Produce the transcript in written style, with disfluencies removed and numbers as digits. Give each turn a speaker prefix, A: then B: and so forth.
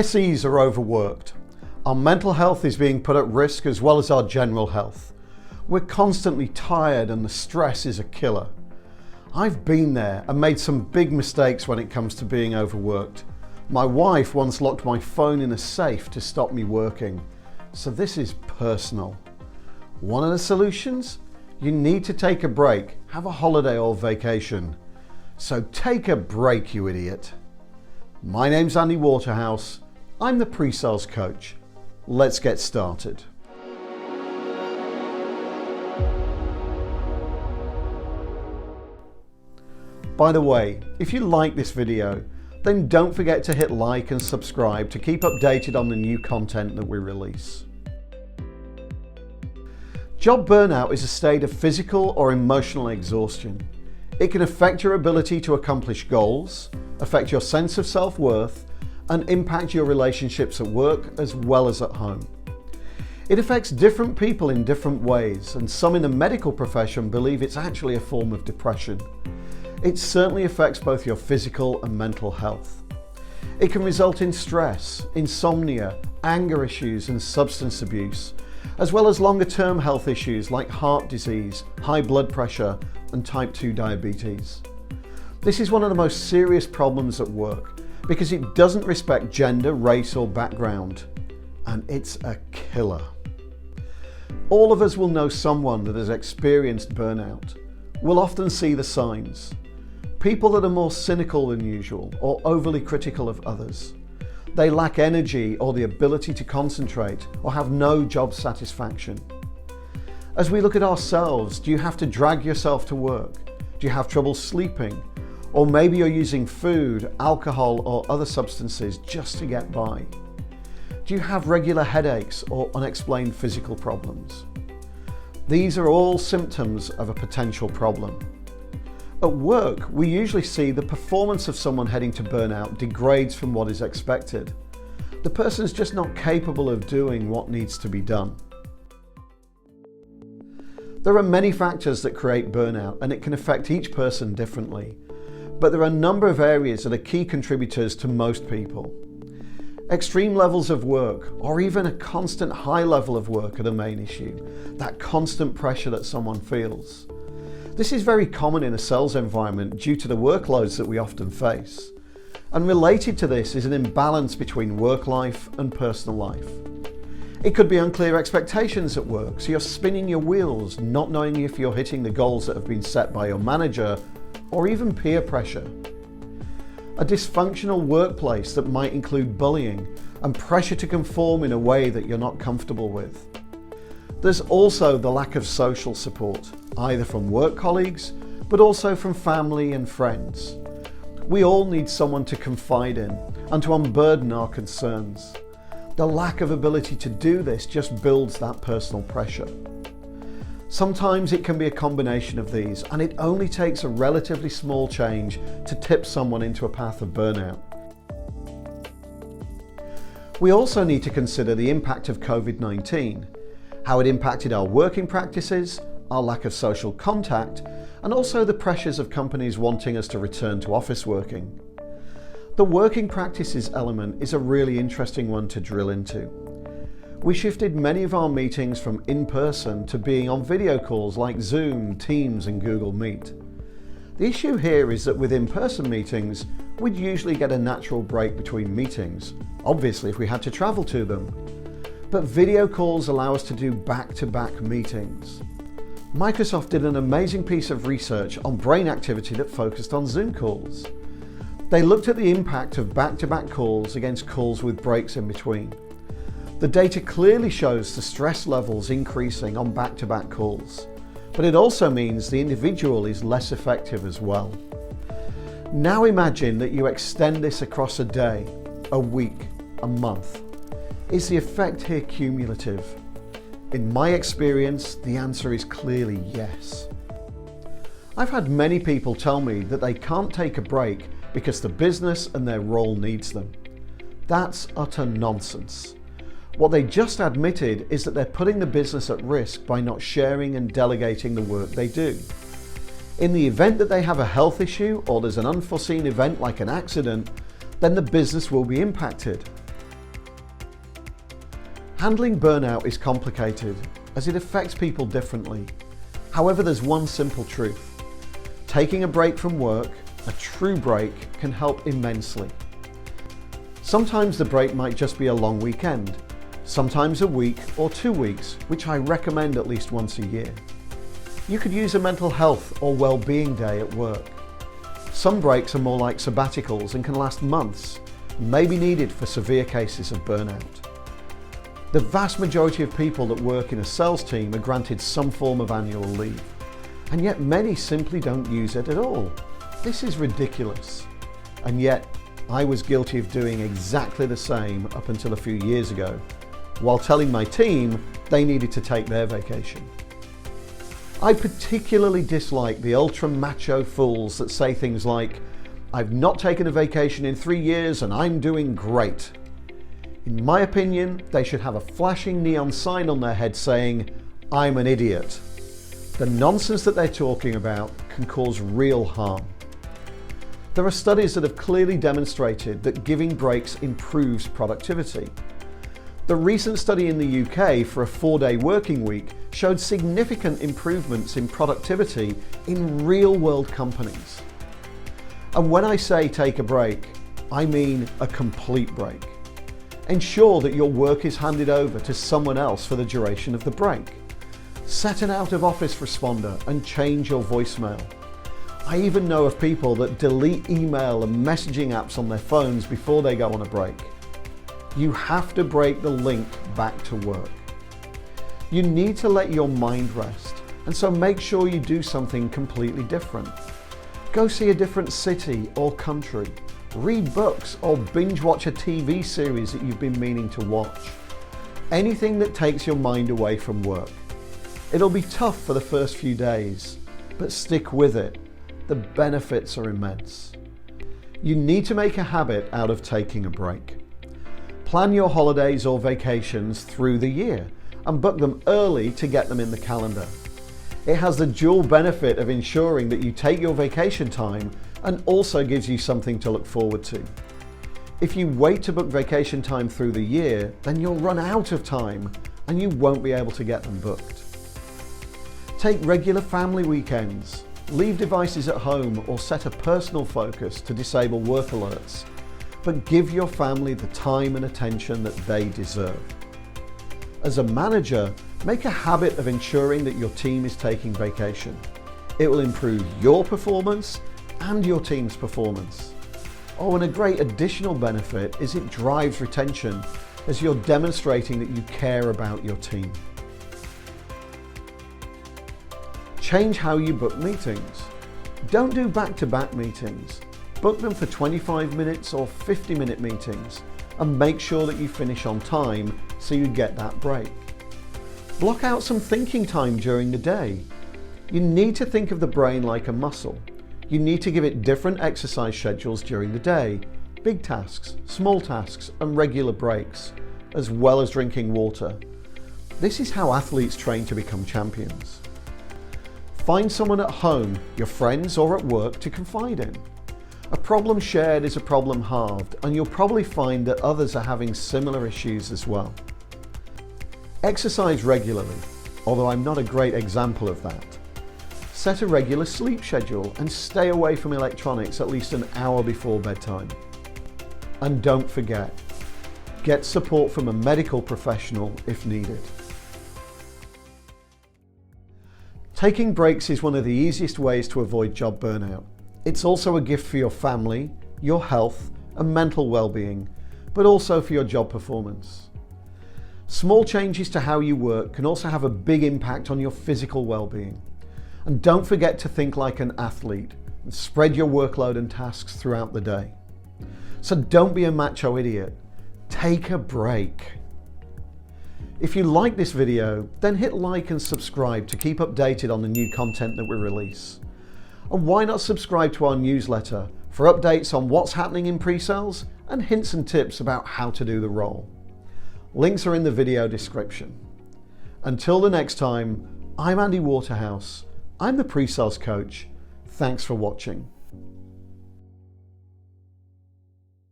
A: SEs are overworked. Our mental health is being put at risk as well as our general health. We're constantly tired and the stress is a killer. I've been there and made some big mistakes when it comes to being overworked. My wife once locked my phone in a safe to stop me working. So this is personal. One of the solutions? You need to take a break, have a holiday or vacation. So take a break, you idiot. My name's Andy Waterhouse. I'm the Presales coach. Let's get started. By the way, if you like this video, then don't forget to hit like and subscribe to keep updated on the new content that we release. Job burnout is a state of physical or emotional exhaustion. It can affect your ability to accomplish goals, affect your sense of self-worth, and impact your relationships at work as well as at home. It affects different people in different ways, and some in the medical profession believe it's actually a form of depression. It certainly affects both your physical and mental health. It can result in stress, insomnia, anger issues, and substance abuse, as well as longer-term health issues like heart disease, high blood pressure, and type 2 diabetes. This is one of the most serious problems at work because it doesn't respect gender, race, or background, and it's a killer. All of us will know someone that has experienced burnout. We'll often see the signs. People that are more cynical than usual or overly critical of others. They lack energy or the ability to concentrate or have no job satisfaction. As we look at ourselves, do you have to drag yourself to work? Do you have trouble sleeping? Or maybe you're using food, alcohol, or other substances just to get by. Do you have regular headaches or unexplained physical problems? These are all symptoms of a potential problem. At work, we usually see the performance of someone heading to burnout degrades from what is expected. The person is just not capable of doing what needs to be done. There are many factors that create burnout, and it can affect each person differently. But there are a number of areas that are key contributors to most people. Extreme levels of work, or even a constant high level of work, are the main issue. That constant pressure that someone feels. This is very common in a sales environment due to the workloads that we often face. And related to this is an imbalance between work life and personal life. It could be unclear expectations at work, so you're spinning your wheels, not knowing if you're hitting the goals that have been set by your manager, or even peer pressure. A dysfunctional workplace that might include bullying and pressure to conform in a way that you're not comfortable with. There's also the lack of social support, either from work colleagues, but also from family and friends. We all need someone to confide in and to unburden our concerns. The lack of ability to do this just builds that personal pressure. Sometimes it can be a combination of these, and it only takes a relatively small change to tip someone into a path of burnout. We also need to consider the impact of COVID-19, how it impacted our working practices, our lack of social contact, and also the pressures of companies wanting us to return to office working. The working practices element is a really interesting one to drill into. We shifted many of our meetings from in-person to being on video calls like Zoom, Teams, and Google Meet. The issue here is that with in-person meetings, we'd usually get a natural break between meetings, obviously if we had to travel to them. But video calls allow us to do back-to-back meetings. Microsoft did an amazing piece of research on brain activity that focused on Zoom calls. They looked at the impact of back-to-back calls against calls with breaks in between. The data clearly shows the stress levels increasing on back-to-back calls, but it also means the individual is less effective as well. Now imagine that you extend this across a day, a week, a month. Is the effect here cumulative? In my experience, the answer is clearly yes. I've had many people tell me that they can't take a break because the business and their role needs them. That's utter nonsense. What they just admitted is that they're putting the business at risk by not sharing and delegating the work they do. In the event that they have a health issue or there's an unforeseen event like an accident, then the business will be impacted. Handling burnout is complicated as it affects people differently. However, there's one simple truth. Taking a break from work, a true break, can help immensely. Sometimes the break might just be a long weekend, sometimes a week or 2 weeks, which I recommend at least once a year. You could use a mental health or well-being day at work. Some breaks are more like sabbaticals and can last months, and may be needed for severe cases of burnout. The vast majority of people that work in a sales team are granted some form of annual leave, and yet many simply don't use it at all. This is ridiculous. And yet, I was guilty of doing exactly the same up until a few years ago, while telling my team they needed to take their vacation. I particularly dislike the ultra macho fools that say things like, "I've not taken a vacation in 3 years and I'm doing great." In my opinion, they should have a flashing neon sign on their head saying, "I'm an idiot." The nonsense that they're talking about can cause real harm. There are studies that have clearly demonstrated that giving breaks improves productivity. The recent study in the UK for a 4-day working week showed significant improvements in productivity in real-world companies. And when I say take a break, I mean a complete break. Ensure that your work is handed over to someone else for the duration of the break. Set an out-of-office responder and change your voicemail. I even know of people that delete email and messaging apps on their phones before they go on a break. You have to break the link back to work. You need to let your mind rest, and so make sure you do something completely different. Go see a different city or country. Read books or binge watch a TV series that you've been meaning to watch. Anything that takes your mind away from work. It'll be tough for the first few days, but stick with it. The benefits are immense. You need to make a habit out of taking a break. Plan your holidays or vacations through the year and book them early to get them in the calendar. It has the dual benefit of ensuring that you take your vacation time and also gives you something to look forward to. If you wait to book vacation time through the year, then you'll run out of time and you won't be able to get them booked. Take regular family weekends. Leave devices at home or set a personal focus to disable work alerts, but give your family the time and attention that they deserve. As a manager, make a habit of ensuring that your team is taking vacation. It will improve your performance and your team's performance. Oh, and a great additional benefit is it drives retention as you're demonstrating that you care about your team. Change how you book meetings. Don't do back-to-back meetings. Book them for 25 minutes or 50-minute meetings and make sure that you finish on time so you get that break. Block out some thinking time during the day. You need to think of the brain like a muscle. You need to give it different exercise schedules during the day, big tasks, small tasks, and regular breaks, as well as drinking water. This is how athletes train to become champions. Find someone at home, your friends, or at work to confide in. A problem shared is a problem halved, and you'll probably find that others are having similar issues as well. Exercise regularly, although I'm not a great example of that. Set a regular sleep schedule and stay away from electronics at least an hour before bedtime. And don't forget, get support from a medical professional if needed. Taking breaks is one of the easiest ways to avoid job burnout. It's also a gift for your family, your health, and mental well-being, but also for your job performance. Small changes to how you work can also have a big impact on your physical well-being. And don't forget to think like an athlete and spread your workload and tasks throughout the day. So don't be a macho idiot. Take a break. If you like this video, then hit like and subscribe to keep updated on the new content that we release. And why not subscribe to our newsletter for updates on what's happening in Presales and hints and tips about how to do the role. Links are in the video description. Until the next time, I'm Andy Waterhouse. I'm the Presales coach. Thanks for watching.